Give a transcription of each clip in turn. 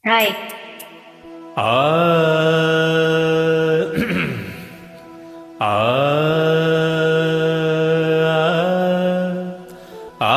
Hi. ஆ ஆ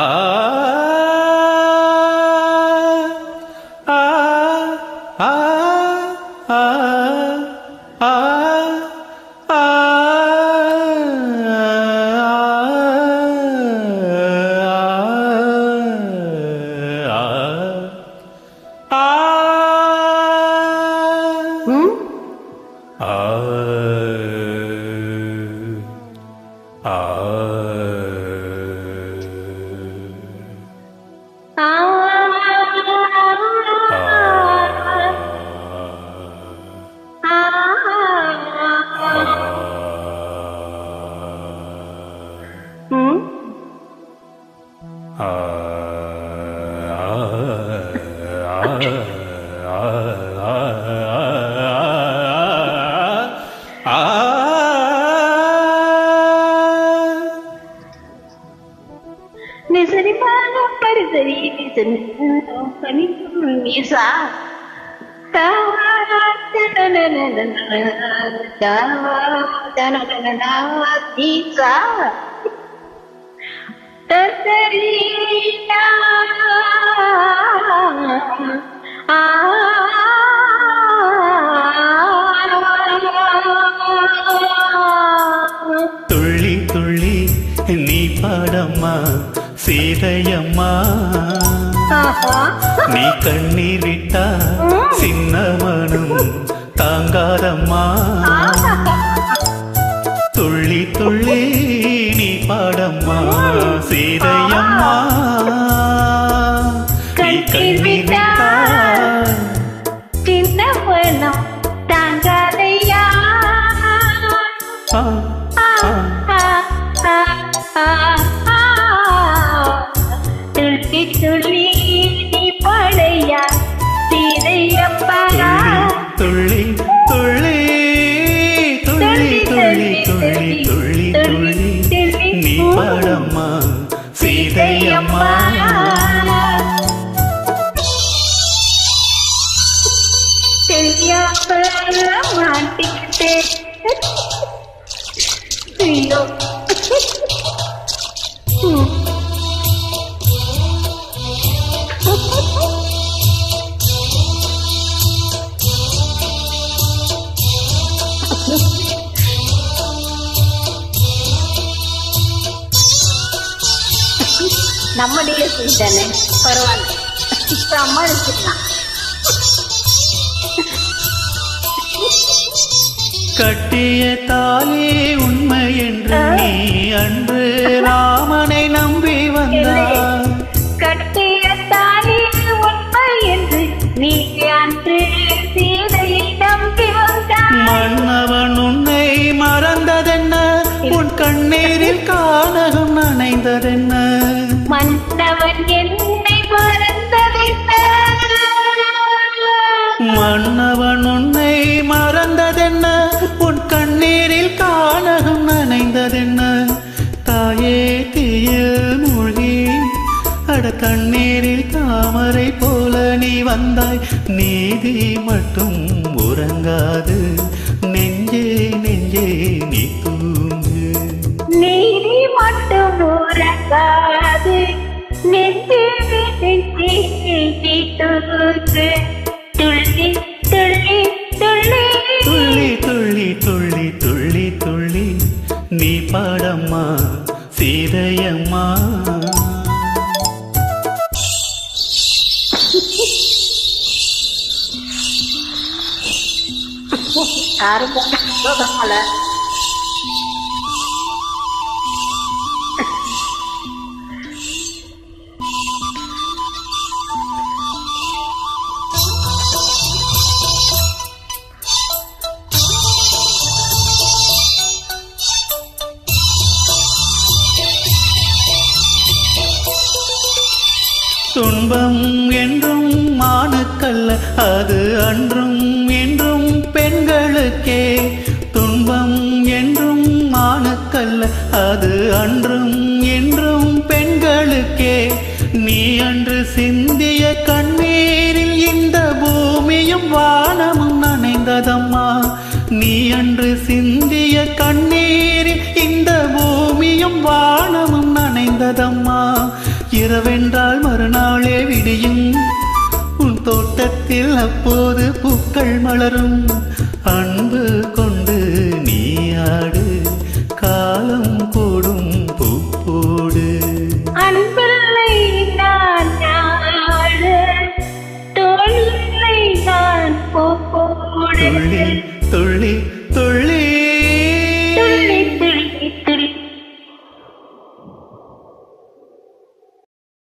ஆ Nisari mana pada dari ini kami bisa bisa terterina துள்ளி துள்ளி நீ பாடம்மா சீதையம்மா நீ கண்ணீர் விட்டா சின்னமனும் தாங்காதம்மா துள்ளி துள்ளி நீ பாடம்மா சீதையம்மா நீ கண்ணீர் விட்டா சின்னமனும் தாங்காதையா துள்ளி துள்ளி நீ பாடையா சீதையப்பா துள்ளி துள்ளி துள்ளி துள்ளி துள்ளி துள்ளி துள்ளி நீ பாடம்மா சீதையம்மா தெரியாம மாட்டிக்கிட்டே ஐயோ நம்ம டிஎஸ்பி தானே பரவாயில்ல இப்ப அம்மா எடுத்துக்கலாம் கட்டிய தாலி உண்மை என்று நீ அன்று ராமனை நம்பி வந்தாய் கட்டிய தாலி உண்மை என்று நீ அன்று சீதையை நம்பி வந்தாய் மன்னவன் உன்னை மறந்ததென்ன உன் கண்ணீரில் கானகம் நனைந்ததென்ன மன்னவன் என்னை மறந்ததென்ன மன்னவன் உன்னை மறந்ததென்ன உன் கண்ணீரில் கானகம் நனைந்ததென்ன தாயே தீயில் மூழ்கி அட தண்ணீரில் தாமரை போல நீ வந்தாய் நீதி மட்டும் உறங்காது நெஞ்சே நெஞ்சே நீ தூங்கு நீதி மட்டும் உறங்காது நெஞ்சே நெஞ்சே நீ தூங்கு துள்ளி துள்ளி துள்ளி துள்ளி துள்ளி துள்ளி துள்ளி துள்ளி நீ பாடம்மா சீதையம்மா யாரும் போகல துன்பம் என்றும் மானுக்கல்ல அது அன்றும் என்றும் பெண்களுக்கே துன்பம் என்றும் மானுக்கல்ல அது அன்றும் என்றும் பெண்களுக்கே நீ அன்று சிந்திய கண்ணீரில் இந்த பூமி உள்ளதம்மா. இரவென்றால் மறுநாளே விடியும், உன் தோட்டத்தில் அப்போது பூக்கள் மலரும். அன்பு கொண்டு நீயாடு, காலம் போடும் பூப்போடு. அன்பில்லை நான் நாடு, தோளில்லை நான் பூப்போடு. துள்ளி துள்ளி